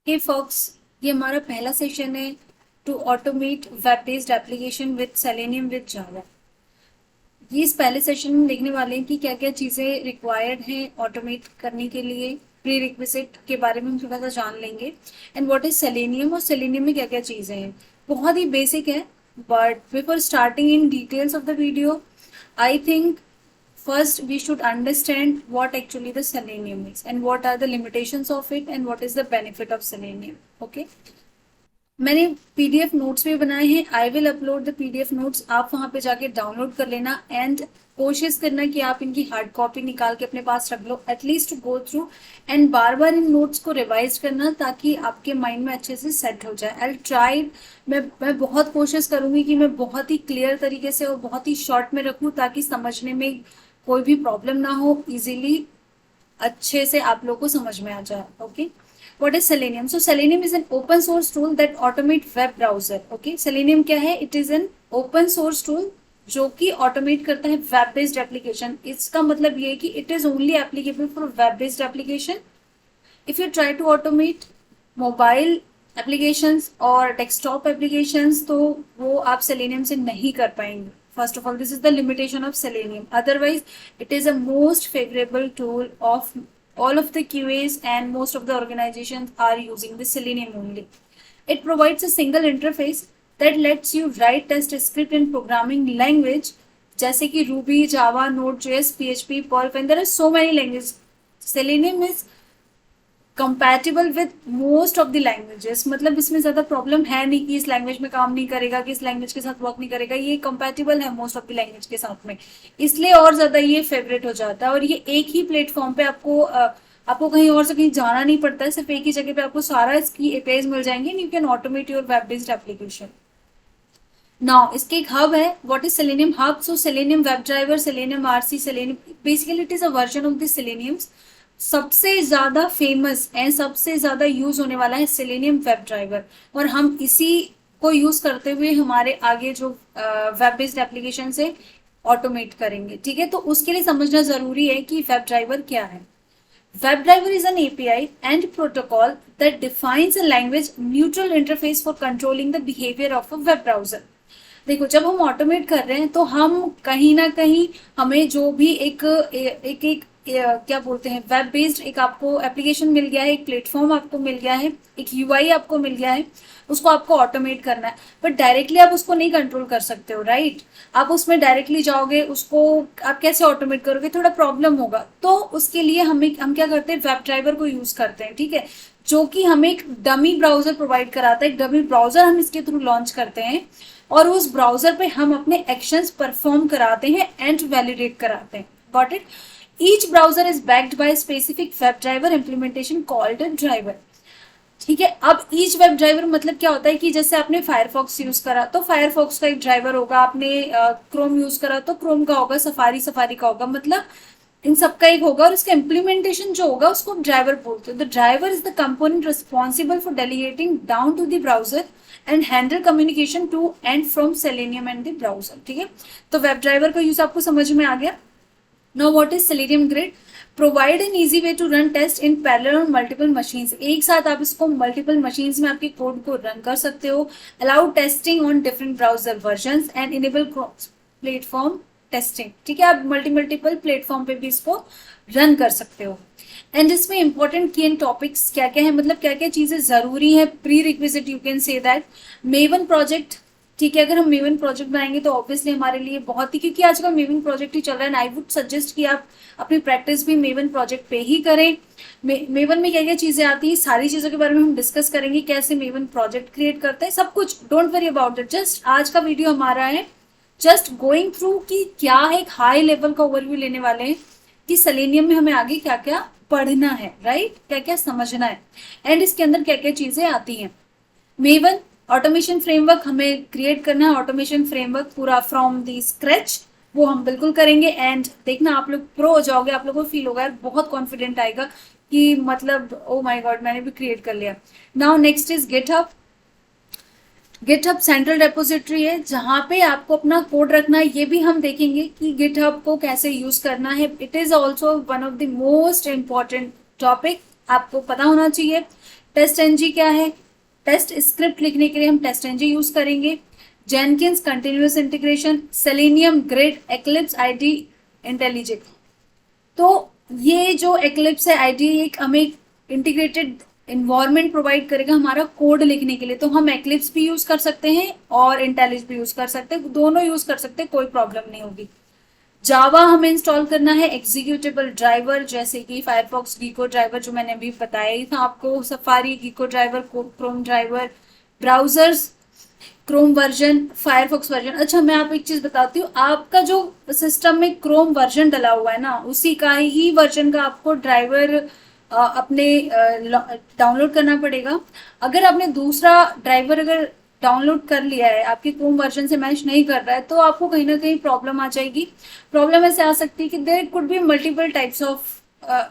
हे fox, ये हमारा पहला सेशन है to automate web based application with Selenium with Java. ये इस पहले सेशन में देखने वाले हैं कि क्या क्या चीज़ें रिक्वायर्ड हैं ऑटोमेट करने के लिए। प्री रिक्विजिट के बारे में हम थोड़ा सा जान लेंगे एंड व्हाट इज सेलेनियम और सेलेनियम में क्या क्या चीज़ें हैं। बहुत ही बेसिक है, but before starting in details of the video, I think first we should understand what actually the selenium is and what are the limitations of it and what is the benefit of selenium. Okay, मैंने PDF notes भी बनाए हैं। I will upload the PDF notes, आप वहां पे जाके download कर लेना एंड कोशिश करना कि आप इनकी हार्ड कॉपी निकाल के अपने पास रख लो, एटलीस्ट गो थ्रू एंड बार बार इन नोट्स को रिवाइज करना ताकि आपके माइंड में अच्छे से सेट हो जाए। आई ट्राई, मैं बहुत कोशिश करूंगी कि मैं बहुत ही क्लियर तरीके से और बहुत ही शॉर्ट में रखूं ताकि समझने में कोई भी प्रॉब्लम ना हो, इजीली अच्छे से आप लोग को समझ में आ जाए। Okay, what is selenium? So selenium is an open source tool that automate web browser. Okay, selenium क्या है? It is an open source tool जो कि ऑटोमेट करता है वेब बेस्ड एप्लीकेशन। इसका मतलब ये है कि it is only applicable for web based application. If you try to automate mobile applications और डेस्कटॉप एप्लीकेशंस तो वो आप सेलेनियम से नहीं कर पाएंगे। First of all, this is the limitation of Selenium. Otherwise, it is a most favorable tool of all of the QAs and most of the organizations are using the Selenium only. It provides a single interface that lets you write test script in programming language जैसे कि Ruby, Java, Node.js, PHP, Perl, and there are so many languages. Selenium is compatible with most of the languages, मतलब इसमें ज्यादा problem है नहीं कि इस language में काम नहीं करेगा, कि इस लैंग्वेज के साथ वर्क नहीं करेगा। ये कंपैटिबल है मोस्ट ऑफ द लैंग्वेज के साथ में, इसलिए और ज्यादा ये फेवरेट हो जाता है। और ये एक ही प्लेटफॉर्म पे आपको कहीं और से कहीं जाना नहीं पड़ता है, सिर्फ एक ही जगह पे आपको सारा इसकी एपीआईज मिल जाएंगे and you can automate your web based application. Now इसके एक हब है, what is selenium hub? So selenium web driver, selenium RC, selenium basically it is a version of the selenium. सबसे ज्यादा फेमस एंड सबसे ज्यादा use होने वाला है सेलेनियम वेब ड्राइवर, और हम इसी को यूज करते हुए हमारे आगे जो वेब बेस्ड एप्लीकेशन से ऑटोमेट करेंगे। ठीक है, तो उसके लिए समझना जरूरी है कि वेब ड्राइवर क्या है। Web driver is an API and protocol that defines a language neutral interface for controlling the behaviour of a web browser. देखो, जब हम ऑटोमेट कर रहे हैं तो हम कहीं ना कहीं हमें जो भी एक क्या बोलते हैं वेब बेस्ड एक आपको एप्लीकेशन मिल गया है, एक प्लेटफॉर्म आपको मिल गया है, एक यूआई आपको मिल गया है, उसको आपको ऑटोमेट करना है। बट डायरेक्टली आप उसको नहीं कंट्रोल कर सकते हो, राइट? आप उसमें डायरेक्टली जाओगे, उसको आप कैसे ऑटोमेट करोगे? थोड़ा प्रॉब्लम होगा। तो उसके लिए हम क्या करते हैं, वेब ड्राइवर को यूज करते हैं। ठीक है, जो कि हमें एक डमी ब्राउजर प्रोवाइड कराता है। एक डमी ब्राउजर हम इसके थ्रू लॉन्च करते हैं और उस ब्राउजर पे हम अपने एक्शंस परफॉर्म कराते हैं एंड वैलिडेट कराते हैं। Got it? Each browser is backed by specific web driver implementation called a driver. ठीक है, अब ईच वेब ड्राइवर मतलब क्या होता है कि जैसे आपने फायरफॉक्स यूज करा तो फायरफॉक्स का एक ड्राइवर होगा, आपने क्रोम यूज करा तो क्रोम का होगा, सफारी सफारी का होगा, मतलब इन सबका एक होगा और इसका इम्प्लीमेंटेशन जो होगा उसको ड्राइवर बोलते हैं। The driver is the component responsible for delegating down to the browser and handle communication to and from Selenium and the browser. ठीक है, तो वेब ड्राइवर का यूज आपको समझ में आ गया। Now what is Selenium grid? Provide an easy way to run test in parallel on multiple machines. एक साथ आप इसको मल्टीपल मशीन्स में आपके कोड को रन कर सकते हो। Allow testing on different browser versions and enable cross platform testing. ठीक है, आप मल्टीपल प्लेटफॉर्म पे भी इसको रन कर सकते हो। एंड इसमें इंपॉर्टेंट की एंड टॉपिक्स क्या क्या है, मतलब क्या क्या चीजें जरूरी है, pre requisite you can say that. Maven project, ठीक है, अगर हम मेवन प्रोजेक्ट बनाएंगे तो ऑब्वियसली हमारे लिए बहुत ही, क्योंकि आजकल मेवन प्रोजेक्ट ही चल रहा है। आई वुड सजेस्ट कि आप अपनी प्रैक्टिस भी मेवन प्रोजेक्ट पे ही करें। मेवन में क्या क्या चीजें आती है, सारी चीजों के बारे में हम डिस्कस करेंगे, कैसे मेवन प्रोजेक्ट क्रिएट करते हैं, सब कुछ। Don't worry about it, just आज का वीडियो हमारा है जस्ट गोइंग थ्रू कि क्या है, एक हाई लेवल का ओवरव्यू लेने वाले हैं कि सेलेनियम में हमें आगे क्या क्या पढ़ना है, राइट? क्या क्या समझना है एंड इसके अंदर क्या क्या चीजें आती हैं। मेवन ऑटोमेशन फ्रेमवर्क हमें क्रिएट करना है, ऑटोमेशन फ्रेमवर्क पूरा फ्रॉम दी स्क्रैच, वो हम बिल्कुल करेंगे। एंड देखना आप लोग प्रो हो जाओगे, आप लोगों को फील होगा यार, बहुत कॉन्फिडेंट आएगा कि मतलब ओ माय गॉड मैंने भी क्रिएट कर लिया। Now next is GitHub. GitHub central repository है जहां पे आपको अपना कोड रखना है। ये भी हम देखेंगे कि गिटहब को कैसे यूज करना है। It is also one of the most important topic, आपको पता होना चाहिए। टेस्ट एनजी क्या है? टेस्ट स्क्रिप्ट लिखने के लिए हम टेस्ट एनजी यूज करेंगे। Jenkins continuous integration, Selenium grid, Eclipse IDE, IntelliJ. तो ये जो एक्लिप्स है आईडी एक हमें इंटीग्रेटेड इन्वायरमेंट प्रोवाइड करेगा हमारा कोड लिखने के लिए। तो हम एक्लिप्स भी यूज कर सकते हैं और इंटेलिज भी यूज कर सकते हैं, दोनों यूज कर सकते हैं, कोई प्रॉब्लम नहीं होगी। जावा हमें इंस्टॉल करना है एग्जीक्यूटेबल ड्राइवर, जैसे कि फायरफॉक्स गीको ड्राइवर जो मैंने अभी बताया ही था आपको, Safari Gecko driver, Chrome driver, browsers, Chrome version, Firefox version. अच्छा मैं आपको एक चीज बताती हूँ, आपका जो सिस्टम में क्रोम वर्जन डला हुआ है ना, उसी का ही वर्जन का आपको ड्राइवर अपने डाउनलोड करना पड़ेगा। अगर आपने दूसरा ड्राइवर अगर डाउनलोड कर लिया है, आपके क्रोम वर्जन से मैच नहीं कर रहा है, तो आपको कहीं ना कहीं प्रॉब्लम आ जाएगी। प्रॉब्लम ऐसे आ सकती है कि there could be multiple types of,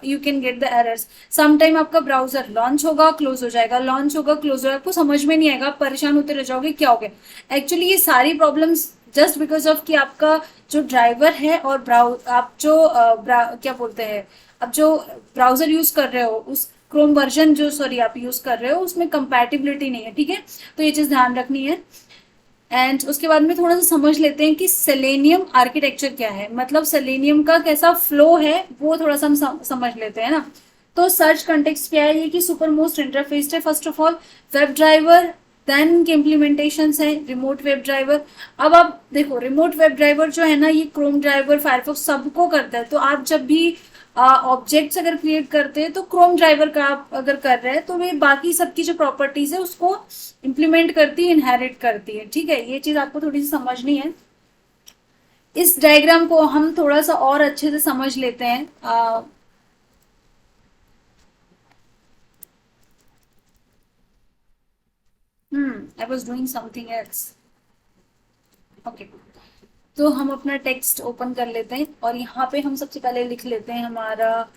you can get the errors. Some time आपका ब्राउजर लॉन्च होगा क्लोज हो जाएगा, लॉन्च होगा क्लोज हो जाएगा, आपको समझ में नहीं आएगा, आप परेशान होते रह जाओगे क्या हो गया। एक्चुअली ये सारी प्रॉब्लम्स जस्ट बिकॉज ऑफ कि आपका जो ड्राइवर है और आप जो क्या बोलते हैं, अब जो ब्राउजर यूज कर रहे हो, उस क्रोम वर्जन जो सॉरी आप यूज कर रहे हो उसमें कंपैटिबिलिटी नहीं है, ठीक है। तो ये चीज ध्यान रखनी है। एंड उसके बाद में थोड़ा सा समझ लेते हैं कि सेलेनियम आर्किटेक्चर क्या है, मतलब सेलेनियम का कैसा फ्लो है वो थोड़ा सा हम समझ लेते हैं ना। तो सर्च कंटेक्स्ट क्या है, ये कि सुपर मोस्ट इंटरफेस है first of all, web driver, then इनके इम्प्लीमेंटेशन है रिमोट वेब ड्राइवर। अब आप देखो रिमोट वेब ड्राइवर जो है ना, ये क्रोम ड्राइवर, फायरफॉक्स सबको करता है। तो आप जब भी ऑब्जेक्ट्स अगर क्रिएट करते हैं तो क्रोम ड्राइवर का आप अगर कर रहे हैं तो वे बाकी सबकी जो प्रॉपर्टीज है उसको इंप्लीमेंट करती है, इनहेरिट करती है, ठीक है। ये चीज आपको थोड़ी सी समझनी है। इस डायग्राम को हम थोड़ा सा और अच्छे से समझ लेते हैं। I was doing something else. Okay, तो हम अपना टेक्स्ट ओपन कर लेते हैं और यहाँ पे हम सबसे पहले लिख लेते हैं हमारा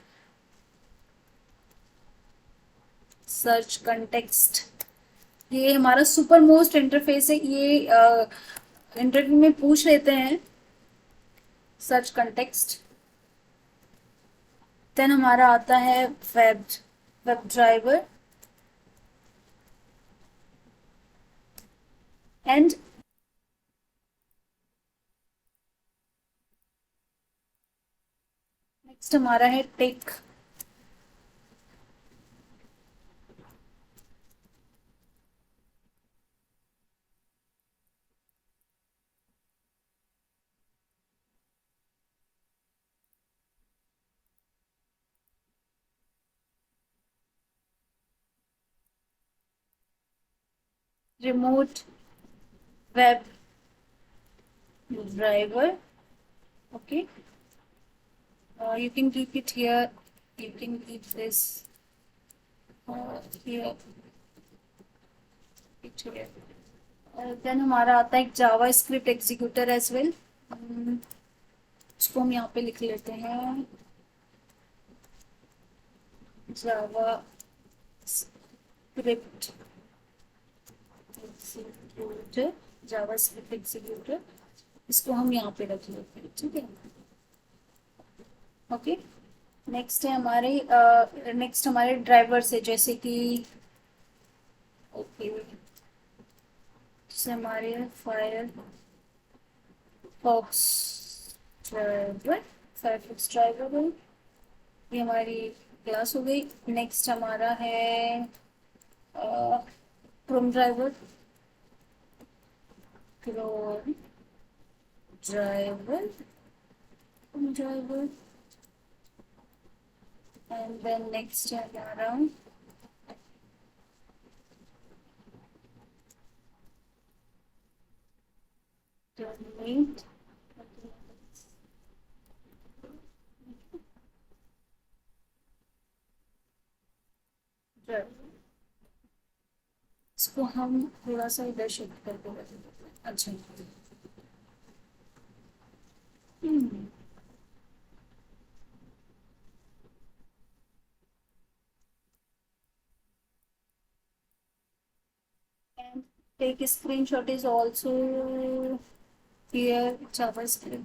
सर्च कंटेक्स्ट। ये हमारा सुपर मोस्ट इंटरफेस है, ये इंटरव्यू में पूछ लेते हैं सर्च कंटेक्स्ट। देन हमारा आता है web web driver and next हमारा है take. Remote web driver, okay. You can keep it here, you can keep this here, it here. Then हमारा आता है एक JavaScript executor as well, इसको हम यहाँ पे लिख लेते हैं JavaScript executor, JavaScript executor, इसको हम यहाँ पे रख लेते हैं, ठीक है। ओके, नेक्स्ट है हमारे नेक्स्ट हमारे ड्राइवर से, जैसे कि ओके जैसे हमारे Firefox driver, Firefox driver है, ये हमारी क्लास हो गई। नेक्स्ट हमारा है Chrome driver, Chrome driver, Chrome driver, and then next है हमारा terminate, इसको हम थोड़ा सा इधर शिफ्ट करके रख देते हैं। अच्छा and take a screenshot is also here, JavaScript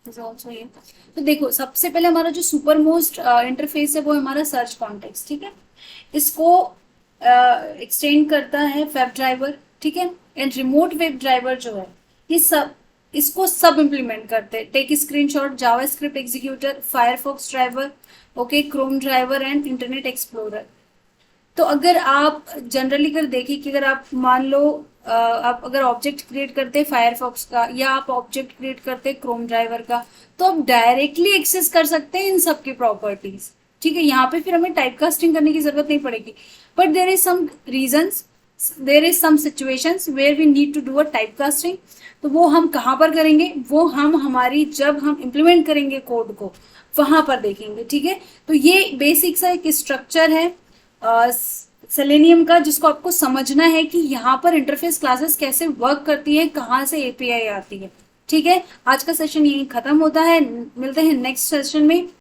is also here। तो देखो सबसे पहले हमारा जो सुपर मोस्ट इंटरफेस है वो हमारा सर्च कॉन्टेक्स्ट, ठीक है। इसको एक्सटेंड करता है वेब ड्राइवर, ठीक है। एंड रिमोट वेब ड्राइवर जो है ये सब इसको सब इम्प्लीमेंट करते हैं। Take screenshot, JavaScript executor, Firefox driver, okay, Chrome driver and Internet Explorer. तो अगर आप जनरली अगर देखें कि अगर आप मान लो आप अगर ऑब्जेक्ट क्रिएट करते हैं फायरफॉक्स का या आप ऑब्जेक्ट क्रिएट करते हैं क्रोम ड्राइवर का, तो आप डायरेक्टली एक्सेस कर सकते हैं इन सब की प्रॉपर्टीज, ठीक है। यहाँ पे फिर हमें टाइप कास्टिंग करने की जरूरत नहीं पड़ेगी। But there is some reasons, there is some situations where we need to do a type casting. तो वो हम कहाँ पर करेंगे, वो हम हमारी जब हम इम्प्लीमेंट करेंगे कोड को वहां पर देखेंगे, ठीक है। तो ये बेसिक सा एक स्ट्रक्चर है सेलेनियम का, जिसको आपको समझना है कि यहाँ पर इंटरफेस क्लासेस कैसे वर्क करती है, कहाँ से एपीआई आती है, ठीक है। आज का सेशन यही खत्म होता है, मिलते हैं नेक्स्ट सेशन में।